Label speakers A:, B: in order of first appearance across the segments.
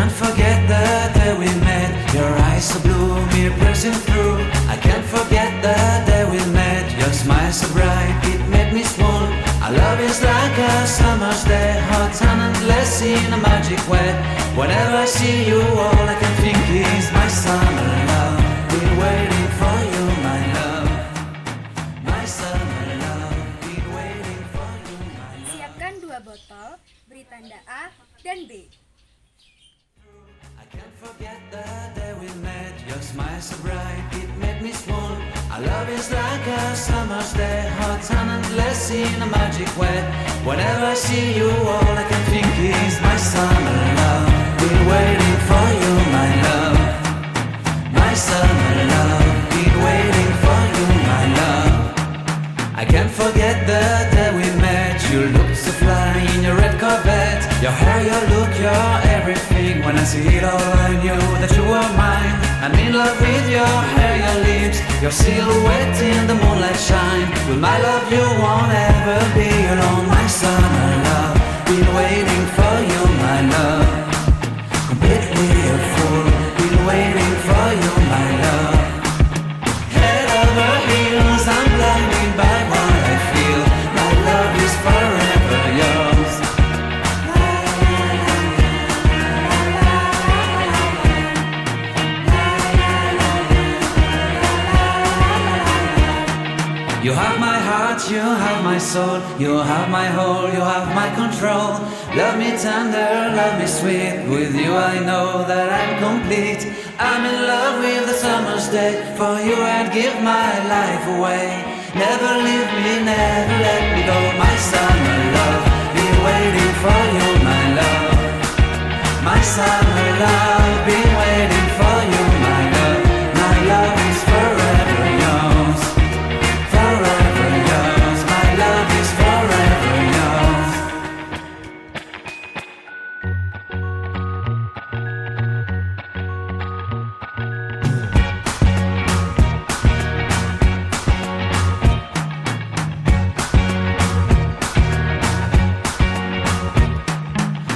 A: can't forget the day we met. Your eyes so blue, me piercing through. I can't forget the day we met. Your smile so bright, it made me swoon. Our love is like a summer's day, hot and endless in a magic way. Whenever I see you, all I can think is my summer love. Been waiting for you, my love. My summer love. Been waiting for you, my love.
B: Siapkan 2 botol, beri tanda A dan B.
A: I can't forget the day we met. Your smile so bright, it made me swoon. Our love is like a summer's day, hot and endless in a magic way. Whenever I see you, all I can think is my summer love. Been waiting for you, my love. My summer love. Been waiting for you, my love. I can't forget the day we met. You looked so fly in your red Corvette. Your hair, your look, your everything. When I see it all, I knew that you were mine. I'm in love with your hair, your lips, your silhouette in the moonlight shine. With my love, you won't ever be alone. My summer love, been waiting for you, my love. Completely a fool, been waiting for you, my love. Head over heels, I'm blinded by what I feel. My love is forever yours. You have my heart, you have my soul, you have my whole, you have my control. Love me tender, love me sweet, with you I know that I'm complete. I'm in love with the summer's day, for you I'd give my life away. Never leave me, never let me go, my summer love. Been waiting for you, my love. My summer love, been waiting for you, my love. My love is forever yours. Forever yours, my love is forever yours.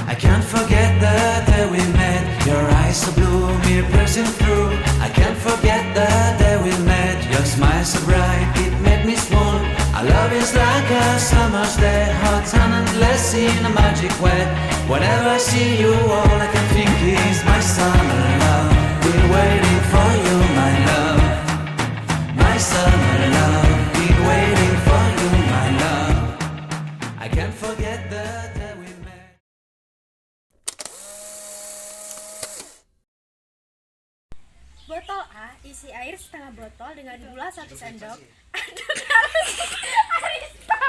A: I can't forget the day we met. Your eyes so blue, me piercing through. I can't forget the day we met. Your smile so bright, it made me swoon. Our love is like a summer's day, hot and endless in a magic way. Whenever I see you, all I can think is my summer love. Been waiting for you, my love. My summer love. Been waiting for you, my love. I can't forget the day we met.
B: Botol A isi air setengah botol dengan gula 1 sendok. Arista.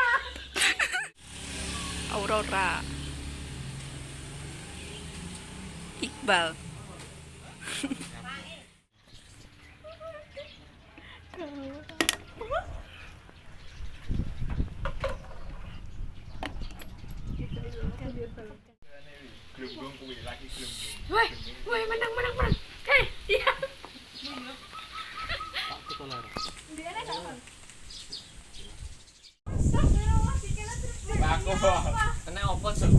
C: Aurora. Iqbal.
B: Woi, menang. Hei, dia.
D: Kena opo sih?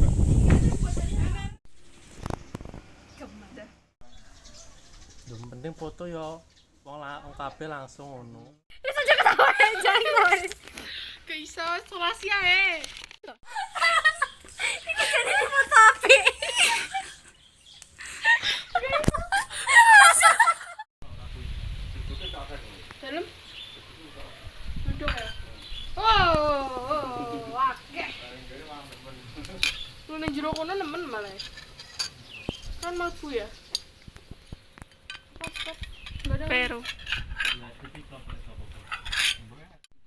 D: Yang penting foto ya. Wong kabeh langsung ngono.
B: Wis aja ketawa jangan.
C: Gak iso, isolasi ae.
B: Iki jadi foto api.
C: Dalam? Duduk ya? Oh, wakeh. Lu jero kono nemen malah. Kan mabuk ya? Pero.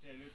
A: Deli